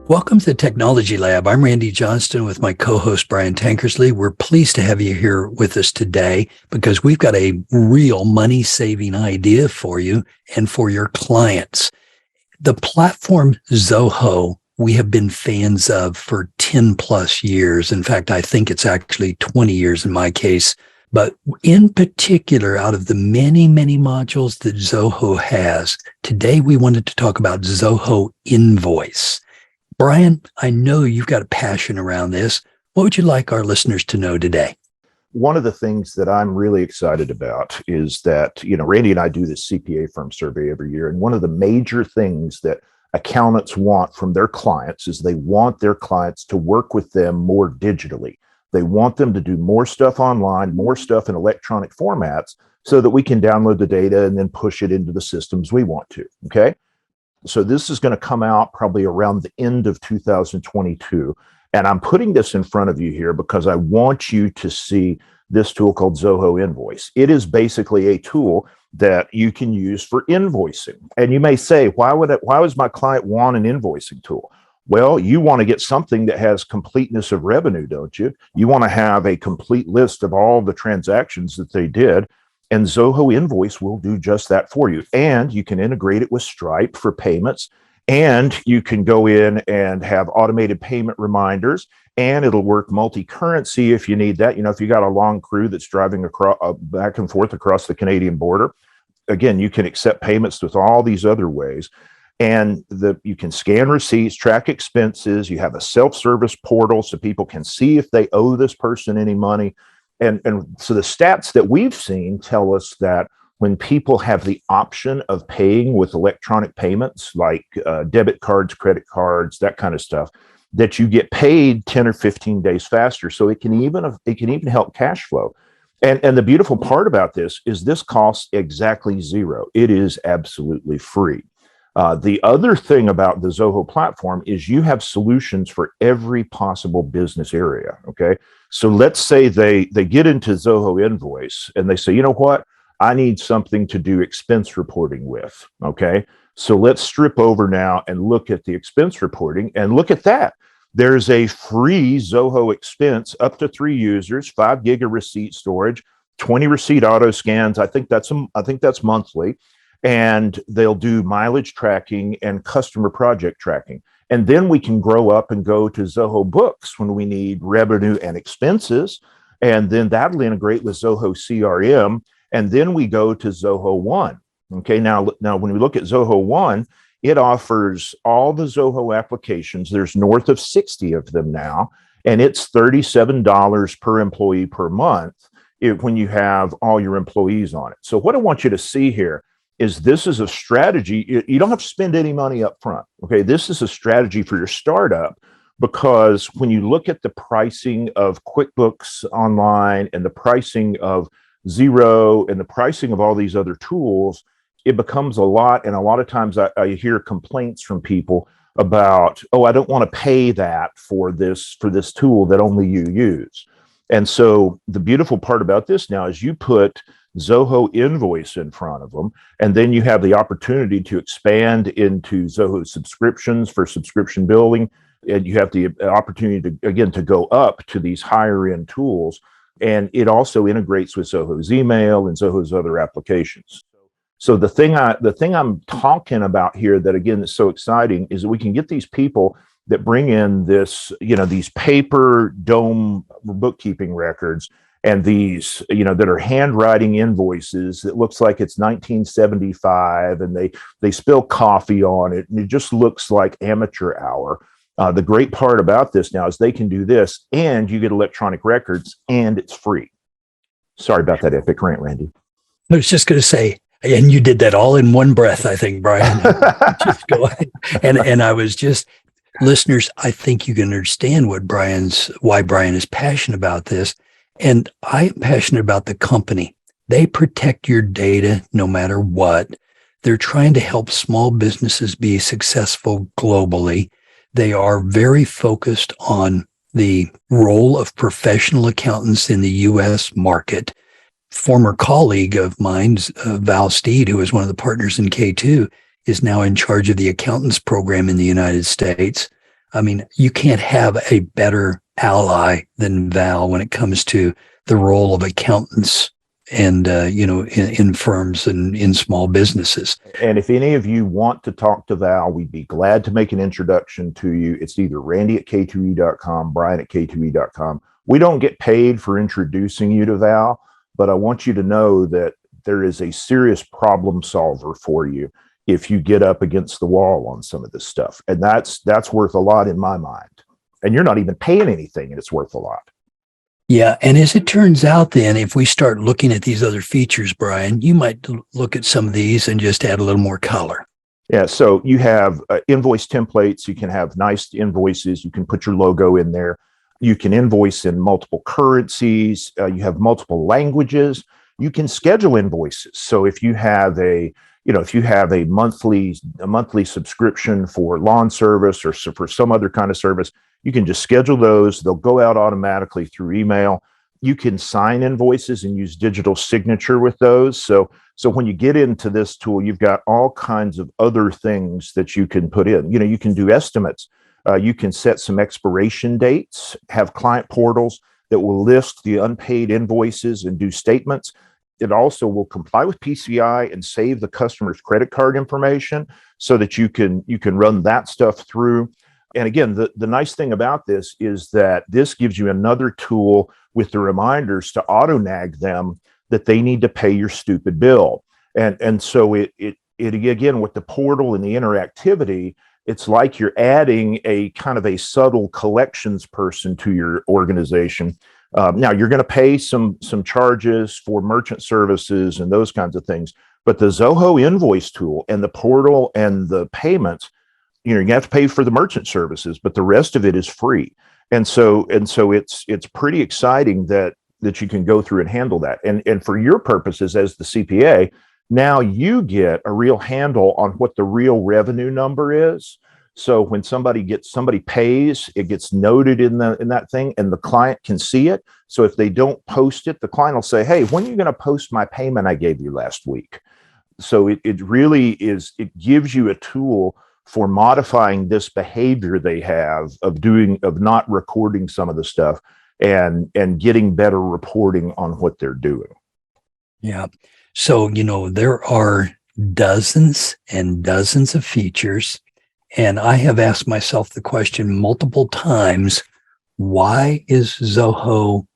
Welcome to the Technology Lab. I'm Randy Johnston with my co-host Brian Tankersley. We're pleased to have you here with us today because we've got a real money-saving idea for you and for your clients. The platform Zoho, we have been fans of for 10 plus years. In fact, I think it's actually 20 years in my case. But in particular, out of the many, many modules that Zoho has, today we wanted to talk about Zoho Invoice. Brian, I know you've got a passion around this. What would you like our listeners to know today? One of the things that I'm really excited about is that, Randy and I do this CPA firm survey every year. And one of the major things that accountants want from their clients is they want their clients to work with them more digitally. They want them to do more stuff online, more stuff in electronic formats so that we can download the data and then push it into the systems we want to, okay? So this is going to come out probably around the end of 2022. And I'm putting this in front of you here because I want you to see this tool called Zoho Invoice. It is basically a tool that you can use for invoicing. And you may say, why does my client want an invoicing tool? Well, you want to get something that has completeness of revenue, don't you? You want to have a complete list of all the transactions that they did. And Zoho Invoice will do just that for you. And you can integrate it with Stripe for payments. And you can go in and have automated payment reminders. And it'll work multi-currency if you need that. If you got a long crew that's driving across, back and forth across the Canadian border, again, you can accept payments with all these other ways. And you can scan receipts, track expenses. You have a self-service portal so people can see if they owe this person any money. And so the stats that we've seen tell us that when people have the option of paying with electronic payments like debit cards, credit cards, that kind of stuff, that you get paid 10 or 15 days faster. So it can even help cash flow. And the beautiful part about this is this costs exactly zero. It is absolutely free. The other thing about the Zoho platform is you have solutions for every possible business area, okay? So let's say they get into Zoho Invoice and they say, you know what? I need something to do expense reporting with, okay? So let's strip over now and look at the expense reporting and look at that. There's a free Zoho expense up to 3 users, 5 gig of receipt storage, 20 receipt auto scans. I think that's monthly. And they'll do mileage tracking and customer project tracking. And then we can grow up and go to Zoho Books when we need revenue and expenses. And then that'll integrate with Zoho CRM. And then we go to Zoho One. Okay, now when we look at Zoho One, it offers all the Zoho applications. There's north of 60 of them now. And it's $37 per employee per month when you have all your employees on it. So what I want you to see here is this is a strategy. You don't have to spend any money up front. Okay, this is a strategy for your startup because when you look at the pricing of QuickBooks Online and the pricing of Xero and the pricing of all these other tools, it becomes a lot. And a lot of times I hear complaints from people about, oh, I don't want to pay that for this tool that only you use. And so the beautiful part about this now is you put Zoho Invoice in front of them, and then you have the opportunity to expand into Zoho subscriptions for subscription billing, and you have the opportunity to go up to these higher end tools, and it also integrates with Zoho's email and Zoho's other applications. So the thing I'm talking about here that again is so exciting is that we can get these people that bring in this, these paper dome bookkeeping records and these, that are handwriting invoices that looks like it's 1975 and they spill coffee on it and it just looks like amateur hour. The great part about this now is they can do this and you get electronic records and it's free. Sorry about that epic rant, Randy. I was just going to say, and you did that all in one breath, I think, Brian. Just go ahead. And I was just, listeners, I think you can understand why Brian is passionate about this. And I am passionate about the company. They protect your data no matter what. They're trying to help small businesses be successful globally. They are very focused on the role of professional accountants in the U.S. market. Former colleague of mine, Val Steed, who is one of the partners in K2, is now in charge of the accountants program in the United States. I mean, you can't have a better ally than Val when it comes to the role of accountants and, in firms and in small businesses. And if any of you want to talk to Val, we'd be glad to make an introduction to you. It's either randy@k2e.com, brian@k2e.com. We don't get paid for introducing you to Val, but I want you to know that there is a serious problem solver for you if you get up against the wall on some of this stuff. And that's worth a lot in my mind. And you're not even paying anything, and it's worth a lot. Yeah. And as it turns out, then, if we start looking at these other features, Brian, you might look at some of these and just add a little more color. Yeah. So you have invoice templates. You can have nice invoices. You can put your logo in there. You can invoice in multiple currencies. You have multiple languages. You can schedule invoices. So if you have a monthly subscription for lawn service or for some other kind of service, you can just schedule those. They'll go out automatically through email. You can sign invoices and use digital signature with those. So when you get into this tool, you've got all kinds of other things that you can put in. You can do estimates. You can set some expiration dates, have client portals that will list the unpaid invoices and do statements. It also will comply with PCI and save the customer's credit card information so that you can run that stuff through. And again, the nice thing about this is that this gives you another tool with the reminders to auto nag them that they need to pay your stupid bill. And so it again, with the portal and the interactivity, it's like you're adding a kind of a subtle collections person to your organization. Now you're going to pay some charges for merchant services and those kinds of things, but the Zoho Invoice tool and the portal and the payments, you have to pay for the merchant services, but the rest of it is free. And so it's pretty exciting that you can go through and handle that. And for your purposes as the CPA, now you get a real handle on what the real revenue number is. So when somebody pays, it gets noted in that thing, and the client can see it. So if they don't post it, the client will say, "Hey, when are you going to post my payment I gave you last week?" So it really is. It gives you a tool for modifying this behavior they have of not recording some of the stuff and getting better reporting on what they're doing. Yeah. So there are dozens and dozens of features. And I have asked myself the question multiple times, why is Zoho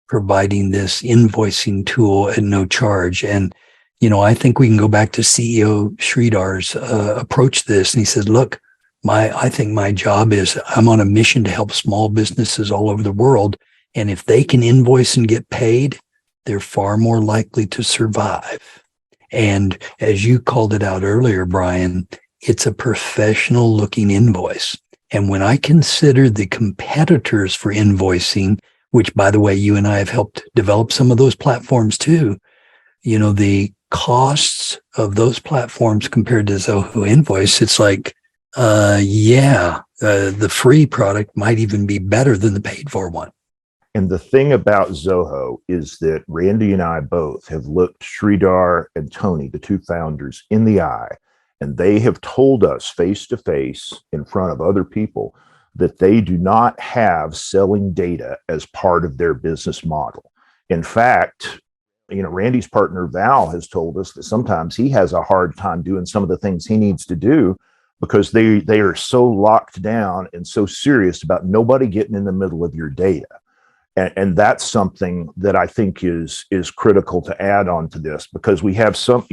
providing this invoicing tool at no charge? And, I think we can go back to CEO Sridhar's approach to this. And he said, look, I think my job is I'm on a mission to help small businesses all over the world. And if they can invoice and get paid, they're far more likely to survive. And as you called it out earlier, Brian, it's a professional looking invoice. And when I consider the competitors for invoicing, which, by the way, you and I have helped develop some of those platforms too, the costs of those platforms compared to Zoho Invoice, it's like, the free product might even be better than the paid for one. And the thing about Zoho is that Randy and I both have looked Sridhar and Tony, the two founders, in the eye, and they have told us face to face in front of other people that they do not have selling data as part of their business model. In fact, Randy's partner Val has told us that sometimes he has a hard time doing some of the things he needs to do because they are so locked down and so serious about nobody getting in the middle of your data. And that's something that I think is critical to add on to this, because we have some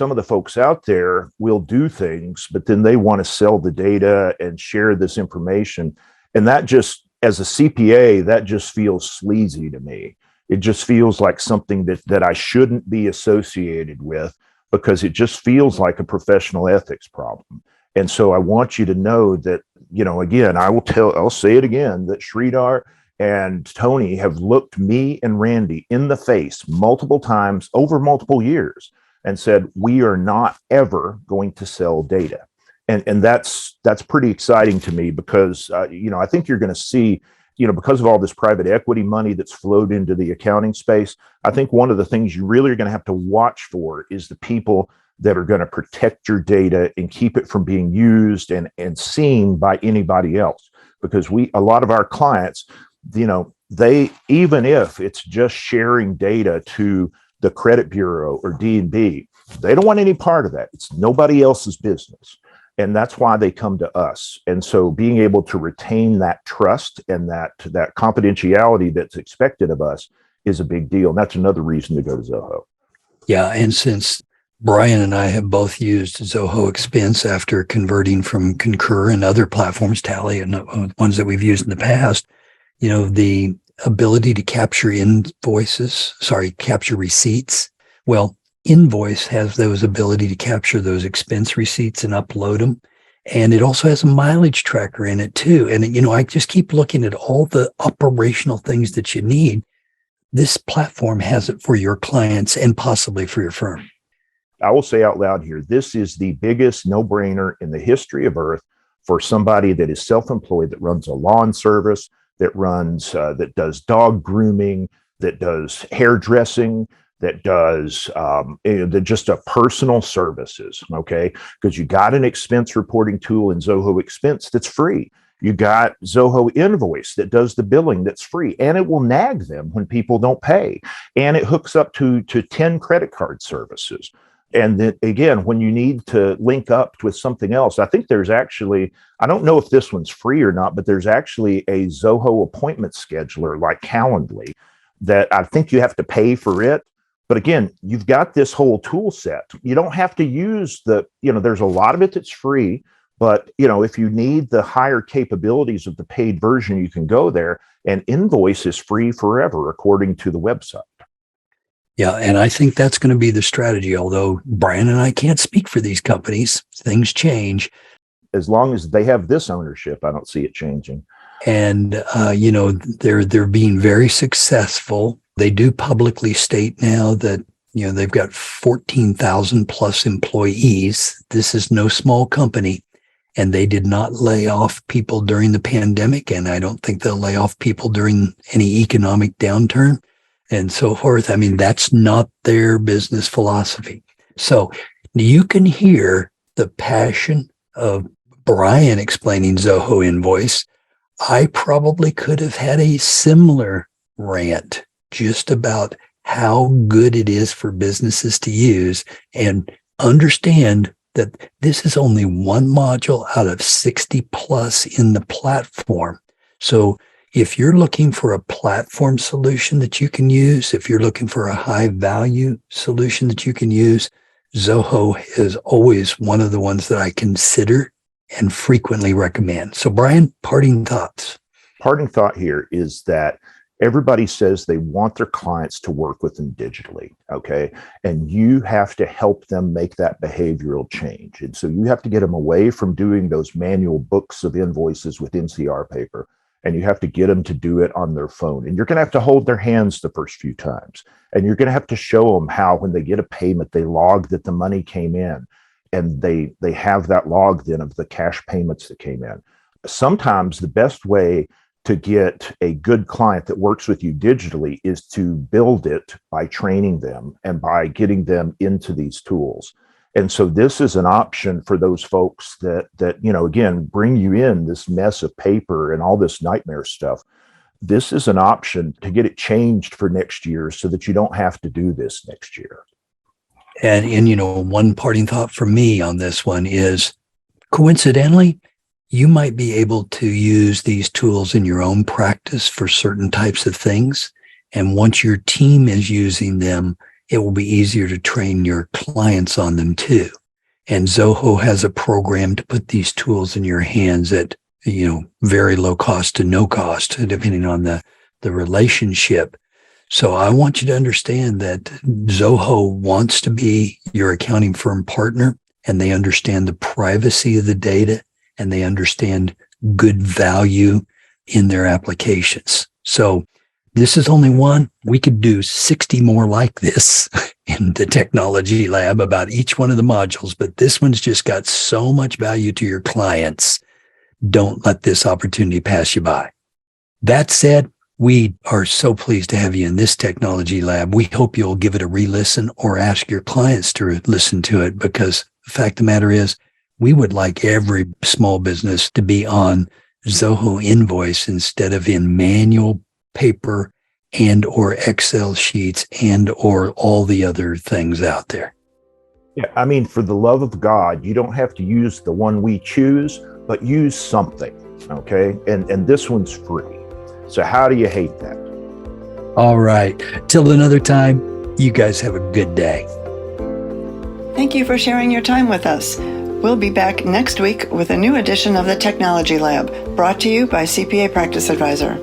of the folks out there will do things, but then they want to sell the data and share this information. And that just, as a CPA, that just feels sleazy to me. It just feels like something that I shouldn't be associated with, because it just feels like a professional ethics problem. And so I want you to know that, again, I'll say it again, that Sridhar and Tony have looked me and Randy in the face multiple times over multiple years and said, we are not ever going to sell data. And that's pretty exciting to me, because, I think you're going to see, because of all this private equity money that's flowed into the accounting space, I think one of the things you really are going to have to watch for is the people that are going to protect your data and keep it from being used and seen by anybody else. Because a lot of our clients, they, even if it's just sharing data to the credit bureau or D&B, they don't want any part of that. It's nobody else's business. And that's why they come to us. And so being able to retain that trust and that confidentiality that's expected of us is a big deal. And that's another reason to go to Zoho. Yeah. And since Brian and I have both used Zoho Expense after converting from Concur and other platforms, Tally and ones that we've used in the past, the ability to capture capture receipts. Well, Invoice has those ability to capture those expense receipts and upload them. And it also has a mileage tracker in it too. And, I just keep looking at all the operational things that you need. This platform has it for your clients and possibly for your firm. I will say out loud here, this is the biggest no-brainer in the history of Earth for somebody that is self-employed, that runs a lawn service, that does dog grooming, that does hairdressing, that does just a personal services, okay? Because you got an expense reporting tool in Zoho Expense that's free. You got Zoho Invoice that does the billing that's free, and it will nag them when people don't pay. And it hooks up to 10 credit card services. And then again, when you need to link up with something else, I think there's actually, I don't know if this one's free or not, but there's actually a Zoho appointment scheduler like Calendly that I think you have to pay for it. But again, you've got this whole tool set. You don't have to use there's a lot of it that's free, but if you need the higher capabilities of the paid version, you can go there, and Invoice is free forever, according to the website. Yeah, and I think that's going to be the strategy, although Brian and I can't speak for these companies. Things change. As long as they have this ownership, I don't see it changing. And, they're being very successful. They do publicly state now that, they've got 14,000 plus employees. This is no small company. And they did not lay off people during the pandemic. And I don't think they'll lay off people during any economic downturn and so forth. I mean, that's not their business philosophy. So you can hear the passion of Brian explaining Zoho Invoice. I probably could have had a similar rant just about how good it is for businesses to use and understand that this is only one module out of 60 plus in the platform. So if you're looking for a platform solution that you can use, if you're looking for a high value solution that you can use, Zoho is always one of the ones that I consider and frequently recommend. So Brian, parting thoughts. Parting thought here is that everybody says they want their clients to work with them digitally, okay? And you have to help them make that behavioral change. And so you have to get them away from doing those manual books of invoices with NCR paper, and you have to get them to do it on their phone. And you're going to have to hold their hands the first few times. And you're going to have to show them how, when they get a payment, they log that the money came in, and they have that log then of the cash payments that came in. Sometimes the best way to get a good client that works with you digitally is to build it by training them and by getting them into these tools. And so this is an option for those folks that again, bring you in this mess of paper and all this nightmare stuff. This is an option to get it changed for next year so that you don't have to do this next year. And one parting thought from me on this one is, coincidentally, you might be able to use these tools in your own practice for certain types of things. And once your team is using them, it will be easier to train your clients on them too. And Zoho has a program to put these tools in your hands at, very low cost to no cost, depending on the relationship. So I want you to understand that Zoho wants to be your accounting firm partner, and they understand the privacy of the data, and they understand good value in their applications. So this is only one. We could do 60 more like this in the technology lab about each one of the modules, but this one's just got so much value to your clients. Don't let this opportunity pass you by. That said, We are so pleased to have you in this technology lab. We hope you'll give it a re-listen or ask your clients to listen to it, because the fact of the matter is, we would like every small business to be on Zoho Invoice instead of in manual paper and or Excel sheets and or all the other things out there. Yeah, I mean, for the love of God, you don't have to use the one we choose, but use something, okay? And this one's free. So how do you hate that? All right. Till another time, you guys have a good day. Thank you for sharing your time with us. We'll be back next week with a new edition of the Technology Lab, brought to you by CPA Practice Advisor.